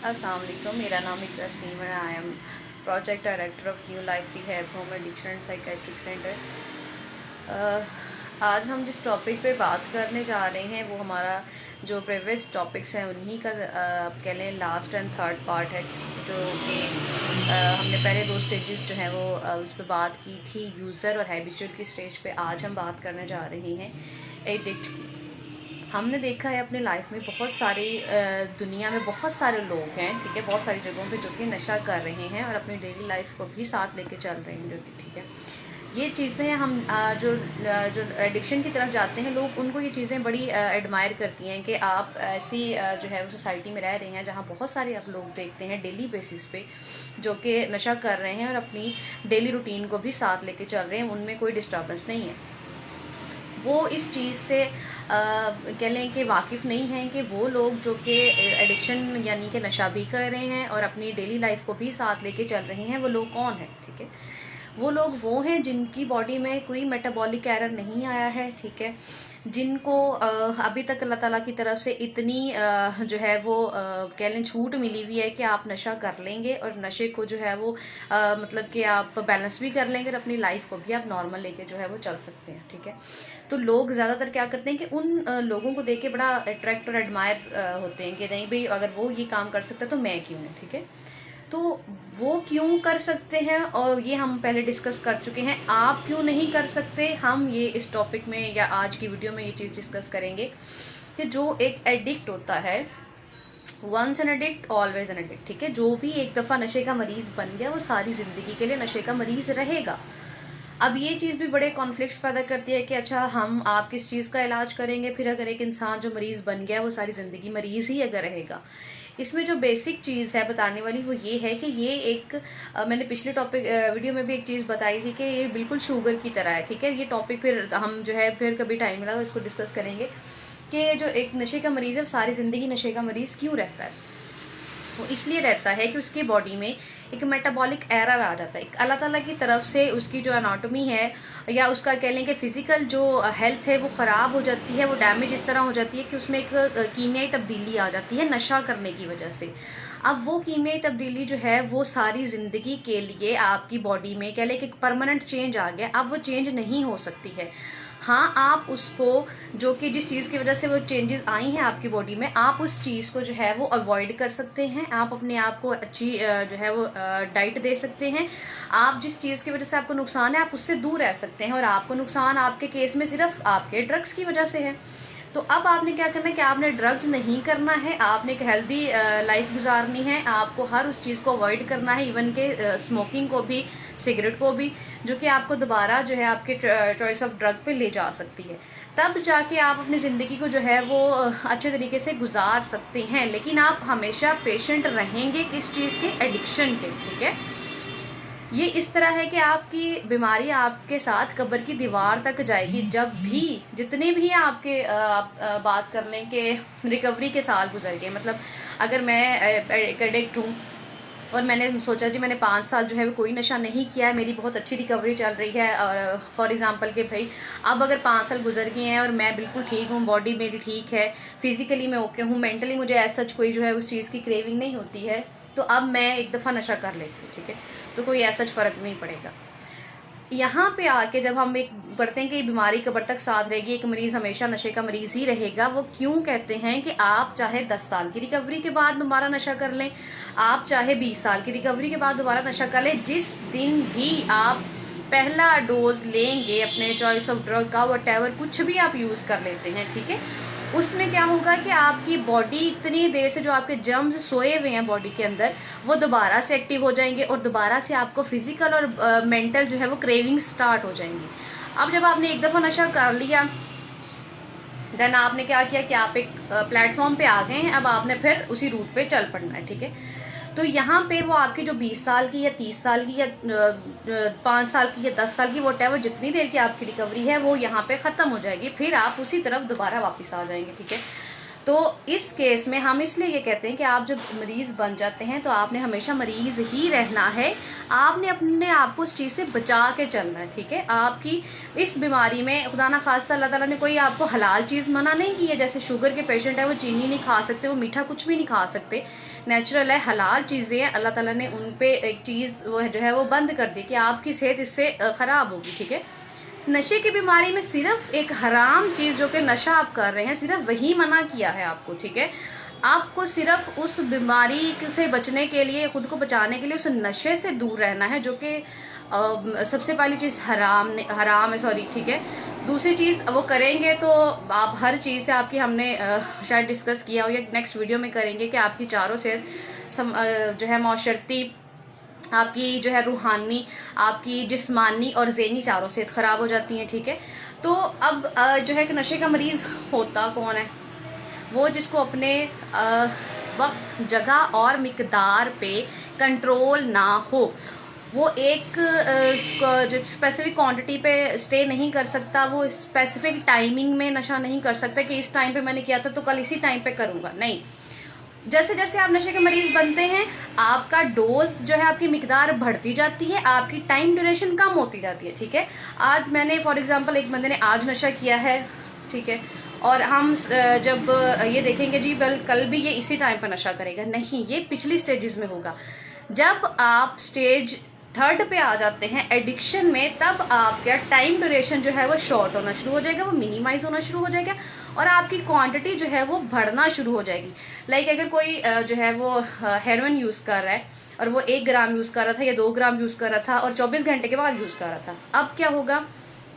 अस्सलाम वालेकुम। मेरा नाम इकरा सलीम है। I am project director of new life rehab home addiction and psychiatric centre. आज हम जिस टॉपिक पे बात करने जा रहे हैं वो हमारा जो प्रीवियस टॉपिक्स हैं उन्हीं का आप कह लें लास्ट एंड थर्ड पार्ट है, जो कि हमने पहले दो स्टेजेस जो हैं वो उस पर बात की थी, यूज़र और हैबिचुअल की स्टेज पे। आज हम बात करने जा रहे हैं एडिक्ट की। हमने देखा है अपने लाइफ में बहुत सारे दुनिया में बहुत सारे लोग हैं, ठीक है, बहुत सारी जगहों पे जो कि नशा कर रहे हैं और अपनी डेली लाइफ को भी साथ लेके चल रहे हैं, जो कि ठीक है। ये चीज़ें हम जो एडिक्शन की तरफ जाते हैं लोग, उनको ये चीज़ें बड़ी एडमायर करती हैं कि आप ऐसी जो है वो सोसाइटी में रह रहे हैं जहाँ बहुत सारे आप लोग देखते हैं डेली बेसिस पे जो कि नशा कर रहे हैं और अपनी डेली रूटीन को भी साथ लेके चल रहे हैं, उनमें कोई डिस्टर्बेंस नहीं है। वो इस चीज़ से कह लें कि वाकिफ़ नहीं हैं कि वो लोग जो कि एडिक्शन यानी कि नशा भी कर रहे हैं और अपनी डेली लाइफ को भी साथ लेके चल रहे हैं, वो लोग कौन हैं, ठीक है। वो लोग वो हैं जिनकी बॉडी में कोई मेटाबॉलिक एरर नहीं आया है, ठीक है, जिनको अभी तक अल्लाह ताला की तरफ से इतनी जो है वो कह लें छूट मिली हुई है कि आप नशा कर लेंगे और नशे को जो है वो मतलब कि आप बैलेंस भी कर लेंगे और अपनी लाइफ को भी आप नॉर्मल लेके जो है वो चल सकते हैं, ठीक है। तो लोग ज़्यादातर क्या करते हैं कि उन लोगों को देख के बड़ा अट्रैक्ट और एडमायर होते हैं कि नहीं भाई, अगर वो ये काम कर सकता है तो मैं क्यों नहीं, ठीक है। तो वो क्यों कर सकते हैं और ये हम पहले डिस्कस कर चुके हैं। आप क्यों नहीं कर सकते, हम ये इस टॉपिक में या आज की वीडियो में ये चीज़ डिस्कस करेंगे कि जो एक एडिक्ट होता है, once an addict always an addict, ठीक है। जो भी एक दफ़ा नशे का मरीज़ बन गया वो सारी ज़िंदगी के लिए नशे का मरीज़ रहेगा। अब ये चीज़ भी बड़े कॉन्फ्लिक्ट्स पैदा करती है कि अच्छा हम आप किस चीज़ का इलाज करेंगे, फिर अगर एक इंसान जो मरीज़ बन गया वो सारी ज़िंदगी मरीज़ ही अगर रहेगा। इसमें जो बेसिक चीज़ है बताने वाली वो ये है कि ये एक मैंने पिछले टॉपिक वीडियो में भी एक चीज़ बताई थी कि ये बिल्कुल शुगर की तरह है, ठीक है। ये टॉपिक फिर हम जो है फिर कभी टाइम मिला तो इसको डिस्कस करेंगे कि जो एक नशे का मरीज़ है वो सारी ज़िंदगी नशे का मरीज़ क्यों रहता है। वो इसलिए रहता है कि उसकी बॉडी में एक मेटाबॉलिक एरर आ जाता है। एक अल्लाह ताला की तरफ से उसकी जो एनाटॉमी है या उसका कह लें कि फ़िज़िकल जो हेल्थ है वो ख़राब हो जाती है, वो डैमेज इस तरह हो जाती है कि उसमें एक कीमियाई तब्दीली आ जाती है नशा करने की वजह से। अब वो कीमियाई तब्दीली जो है वो सारी ज़िंदगी के लिए आपकी बॉडी में कह लें कि एक परमानेंट चेंज आ गया, अब वो चेंज नहीं हो सकती है। हाँ, आप उसको जो कि जिस चीज़ की वजह से वो चेंजेस आई हैं आपकी बॉडी में, आप उस चीज़ को जो है वो अवॉइड कर सकते हैं। आप अपने आप को अच्छी जो है वो डाइट दे सकते हैं। आप जिस चीज़ की वजह से आपको नुकसान है आप उससे दूर रह सकते हैं, और आपको नुकसान आपके केस में सिर्फ आपके ड्रग्स की वजह से है। तो अब आपने क्या करना है कि आपने ड्रग्स नहीं करना है, आपने एक हेल्दी लाइफ गुजारनी है, आपको हर उस चीज़ को अवॉइड करना है, इवन के स्मोकिंग को भी, सिगरेट को भी, जो कि आपको दोबारा जो है आपके चॉइस ऑफ ड्रग पे ले जा सकती है। तब जाके आप अपनी ज़िंदगी को जो है वो अच्छे तरीके से गुजार सकते हैं, लेकिन आप हमेशा पेशेंट रहेंगे किस चीज़ के, एडिक्शन के, ठीक है। ये इस तरह है कि आपकी बीमारी आपके साथ कब्र की दीवार तक जाएगी। जब भी जितने भी आपके आप बात कर लें कि रिकवरी के साल गुजर गए, मतलब अगर मैं एक एडिक्ट हूँ और मैंने सोचा जी मैंने 5 साल जो है वो कोई नशा नहीं किया है, मेरी बहुत अच्छी रिकवरी चल रही है, और फॉर एग्जांपल कि भाई अब अगर 5 साल गुजर गए हैं और मैं बिल्कुल ठीक हूँ, बॉडी मेरी ठीक है, फिजिकली मैं ओके हूँ, मेंटली मुझे ऐसा कोई जो है उस चीज़ की क्रेविंग नहीं होती है, तो अब मैं एक दफ़ा नशा कर लेती हूँ, ठीक है, तो कोई ऐसा फ़र्क नहीं पड़ेगा। यहाँ पे आके जब हम एक पढ़ते हैं कि बीमारी कब्र तक साथ रहेगी, एक मरीज़ हमेशा नशे का मरीज़ ही रहेगा, वो क्यों कहते हैं कि आप चाहे 10 साल की रिकवरी के बाद दोबारा नशा कर लें, आप चाहे 20 साल की रिकवरी के बाद दोबारा नशा कर लें, जिस दिन भी आप पहला डोज लेंगे अपने चॉइस ऑफ ड्रग का, वटेवर कुछ भी आप यूज़ कर लेते हैं, ठीक है, उसमें क्या होगा कि आपकी बॉडी इतनी देर से जो आपके जर्म्स सोए हुए हैं बॉडी के अंदर, वो दोबारा से एक्टिव हो जाएंगे और दोबारा से आपको फिजिकल और मेंटल जो है वो क्रेविंग स्टार्ट हो जाएंगी। अब जब आपने एक दफ़ा नशा कर लिया, देन आपने क्या किया कि आप एक प्लेटफॉर्म पे आ गए हैं, अब आपने फिर उसी रूट पे चल पड़ना है, ठीक है। तो यहाँ पे वो आपकी जो 20 साल की या 30 साल की या 5 साल की या 10 साल की वॉटेवर जितनी देर की आपकी रिकवरी है वो यहाँ पे ख़त्म हो जाएगी, फिर आप उसी तरफ दोबारा वापस आ जाएंगे, ठीक है। तो इस केस में हम इसलिए ये कहते हैं कि आप जब मरीज़ बन जाते हैं तो आपने हमेशा मरीज़ ही रहना है, आपने अपने आप को उस चीज़ से बचा के चलना है, ठीक है। आपकी इस बीमारी में खुदा ना खास्ता अल्लाह ताला ने कोई आपको हलाल चीज़ मना नहीं की है। जैसे शुगर के पेशेंट है, वो चीनी नहीं खा सकते, वो मीठा कुछ भी नहीं खा सकते, नेचुरल है, हलाल चीज़ें हैं। अल्लाह ताला ने उन पे एक चीज़ वो जो है वो बंद कर दी कि आपकी सेहत इससे ख़राब होगी, ठीक है। नशे की बीमारी में सिर्फ एक हराम चीज़ जो कि नशा आप कर रहे हैं, सिर्फ वही मना किया है आपको, ठीक है। आपको सिर्फ उस बीमारी से बचने के लिए, खुद को बचाने के लिए उस नशे से दूर रहना है, जो कि सबसे पहली चीज़ हराम है, सॉरी, ठीक है। दूसरी चीज़ वो करेंगे तो आप हर चीज़ से आपकी हमने शायद डिस्कस किया हो या नेक्स्ट वीडियो में करेंगे कि आपकी चारों सेहत जो है माशरती, आपकी जो है रूहानी, आपकी जिस्मानी और ज़हनी चारों सेहत ख़राब हो जाती हैं, ठीक है। तो अब जो है कि नशे का मरीज़ होता कौन है? वो जिसको अपने वक्त, जगह और मिकदार पे कंट्रोल ना हो। वो एक जो स्पेसिफिक क्वांटिटी पे स्टे नहीं कर सकता, वो स्पेसिफिक टाइमिंग में नशा नहीं कर सकता कि इस टाइम पे मैंने किया था तो कल इसी टाइम पे करूँगा, नहीं। जैसे जैसे आप नशे के मरीज़ बनते हैं, आपका डोज जो है, आपकी मिकदार बढ़ती जाती है, आपकी टाइम ड्यूरेशन कम होती जाती है, ठीक है। आज मैंने फॉर एग्जांपल एक बंदे ने आज नशा किया है, ठीक है, और हम जब ये देखेंगे जी कल भी ये इसी टाइम पर नशा करेगा, नहीं, ये पिछली स्टेजेस में होगा। जब आप स्टेज 3rd पे आ जाते हैं एडिक्शन में, तब आपका टाइम ड्यूरेशन जो है वो शॉर्ट होना शुरू हो जाएगा, वो मिनिमाइज होना शुरू हो जाएगा और आपकी क्वांटिटी जो है वो बढ़ना शुरू हो जाएगी। लाइक अगर कोई जो है वो हेरोइन यूज़ कर रहा है और वो 1 ग्राम यूज़ कर रहा था या 2 ग्राम यूज़ कर रहा था और 24 घंटे के बाद यूज़ कर रहा था, अब क्या होगा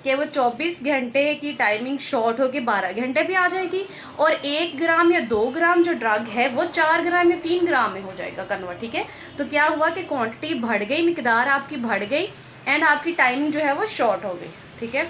कि वो 24 घंटे की टाइमिंग शॉर्ट होकर 12 घंटे पे आ जाएगी और 1 ग्राम या 2 ग्राम जो ड्रग है वो 4 ग्राम या 3 ग्राम में हो जाएगा कन्वर्ट, ठीक है। तो क्या हुआ कि क्वांटिटी बढ़ गई, मिकदार आपकी बढ़ गई एंड आपकी टाइमिंग जो है वो शॉर्ट हो गई, ठीक है।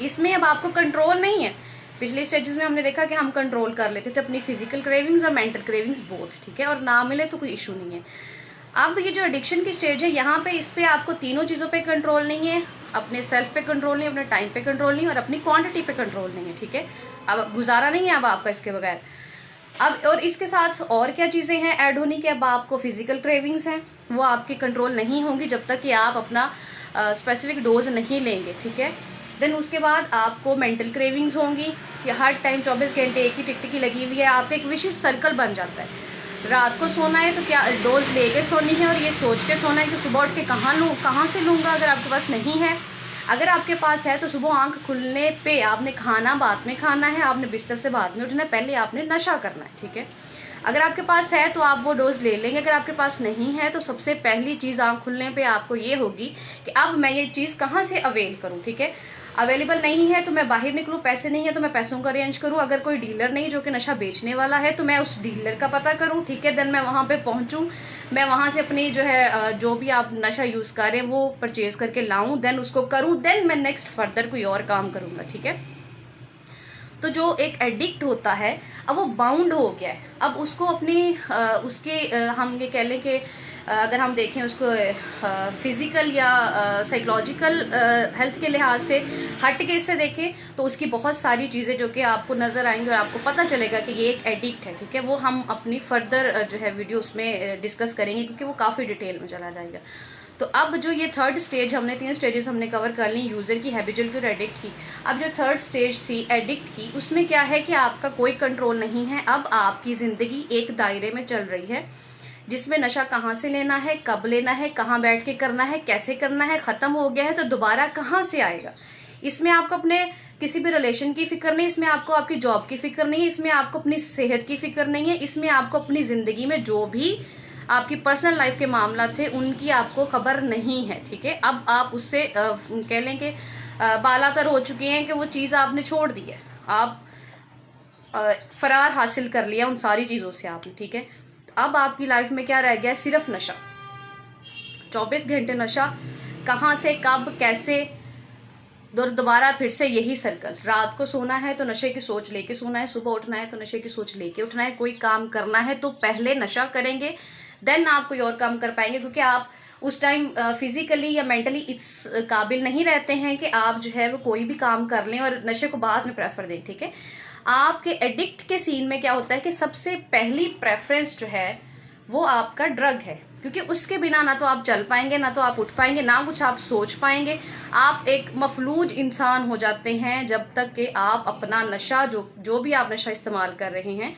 इसमें अब आपको कंट्रोल नहीं है। पिछले स्टेजेस में हमने देखा कि हम कंट्रोल कर लेते थे अपनी फिजिकल क्रेविंग्स और मेंटल क्रेविंग्स बोथ, ठीक है, और ना मिले तो कोई इशू नहीं है। अब ये जो एडिक्शन की स्टेज है, यहाँ पे इस पे आपको तीनों चीज़ों पे कंट्रोल नहीं है, अपने सेल्फ पे कंट्रोल नहीं, अपने टाइम पे कंट्रोल नहीं और अपनी क्वांटिटी पे कंट्रोल नहीं है, ठीक है। अब गुजारा नहीं है अब आपका इसके बगैर। अब और इसके साथ और क्या चीज़ें हैं ऐड होनी कि अब आपको फिजिकल क्रेविंग्स हैं, वो आपकी कंट्रोल नहीं होंगी जब तक कि आप अपना स्पेसिफिक डोज नहीं लेंगे, ठीक है। देन उसके बाद आपको मेंटल क्रेविंग्स होंगी कि हर टाइम 24 घंटे एक ही टिकटिकी लगी हुई है, आपका एक विशिष्ट सर्कल बन जाता है। रात को सोना है तो क्या डोज लेके सोनी है और ये सोच के सोना है कि सुबह उठ के कहाँ से लूँगा। अगर आपके पास नहीं है, अगर आपके पास है तो सुबह आंख खुलने पे आपने खाना बाद में खाना है, आपने बिस्तर से बाद में उठना है, पहले आपने नशा करना है, ठीक है। अगर आपके पास है तो आप वो डोज ले लेंगे, अगर आपके पास नहीं है तो सबसे पहली चीज़ आंख खुलने पे आपको ये होगी कि अब मैं ये चीज़ कहाँ से अवेल करूँ, ठीक है। अवेलेबल नहीं है तो मैं बाहर निकलूँ, पैसे नहीं है तो मैं पैसों का अरेंज करूँ, अगर कोई डीलर नहीं जो कि नशा बेचने वाला है तो मैं उस डीलर का पता करूँ, ठीक है। देन मैं वहाँ पे पहुँचूँ, मैं वहाँ से अपनी जो है जो भी आप नशा यूज़ कर रहे हैं वो परचेज़ करके लाऊँ, देन उसको करूँ, देन मैं नेक्स्ट फर्दर कोई और काम करूँगा, ठीक है। तो जो एक एडिक्ट होता है अब वो बाउंड हो गया है, अब उसको अपनी उसके हम ये कह लें कि अगर हम देखें उसको फिज़िकल या साइकोलॉजिकल हेल्थ के लिहाज से हट के इससे देखें तो उसकी बहुत सारी चीज़ें जो कि आपको नज़र आएंगी और आपको पता चलेगा कि ये एक एडिक्ट है, ठीक है। वो हम अपनी फर्दर जो है वीडियो उसमें डिस्कस करेंगे क्योंकि वो काफ़ी डिटेल में चला जाएगा। तो अब जो ये 3rd स्टेज, हमने 3 स्टेजेस हमने कवर कर ली, यूज़र की, हैबिचुअल की और एडिक्ट की। अब जो 3rd स्टेज थी एडिक्ट की, उसमें क्या है कि आपका कोई कंट्रोल नहीं है। अब आपकी ज़िंदगी एक दायरे में चल रही है जिसमें नशा कहाँ से लेना है, कब लेना है, कहाँ बैठ के करना है, कैसे करना है, ख़त्म हो गया है तो दोबारा कहाँ से आएगा। इसमें आपको अपने किसी भी रिलेशन की फ़िक्र नहीं, इसमें आपको आपकी जॉब की फ़िक्र नहीं है, इसमें आपको अपनी सेहत की फ़िक्र नहीं है, इसमें आपको अपनी ज़िंदगी में जो भी आपकी पर्सनल लाइफ के मामला थे उनकी आपको खबर नहीं है, ठीक है। अब आप उससे कह लें कि बालातर हो चुके हैं कि वो चीज़ आपने छोड़ दी है, आप फरार हासिल कर लिया उन सारी चीज़ों से आपने, ठीक है। अब आपकी लाइफ में क्या रह गया है? सिर्फ नशा, 24 घंटे नशा, कहाँ से कब कैसे, दोबारा फिर से यही सर्कल। रात को सोना है तो नशे की सोच लेके सोना है, सुबह उठना है तो नशे की सोच लेके उठना है, कोई काम करना है तो पहले नशा करेंगे देन आप कोई और काम कर पाएंगे, क्योंकि आप उस टाइम फिजिकली या मेंटली इस काबिल नहीं रहते हैं कि आप जो है वो कोई भी काम कर लें और नशे को बाद में प्रेफर दें, ठीक है। आपके एडिक्ट के सीन में क्या होता है कि सबसे पहली प्रेफरेंस जो है वो आपका ड्रग है, क्योंकि उसके बिना ना तो आप चल पाएंगे, ना तो आप उठ पाएंगे, ना कुछ आप सोच पाएंगे। आप एक मफलूज इंसान हो जाते हैं जब तक कि आप अपना नशा जो भी आप नशा इस्तेमाल कर रहे हैं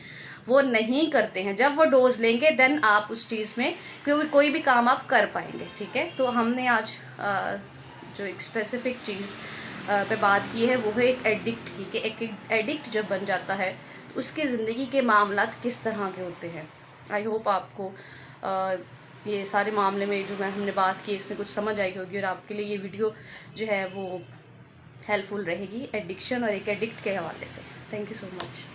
वो नहीं करते हैं। जब वो डोज लेंगे देन आप उस चीज़ में कोई भी काम आप कर पाएंगे। ठीक है, तो हमने आज जो एक स्पेसिफिक चीज़ पे बात की है वो है एक एडिक्ट की, कि एक एडिक्ट जब बन जाता है तो उसके ज़िंदगी के मामलात किस तरह के होते हैं। आई होप आपको ये सारे मामले में जो हमने बात की इसमें कुछ समझ आई होगी और आपके लिए ये वीडियो जो है वो हेल्पफुल रहेगी एडिक्शन और एक एडिक्ट के हवाले से। Thank you so much.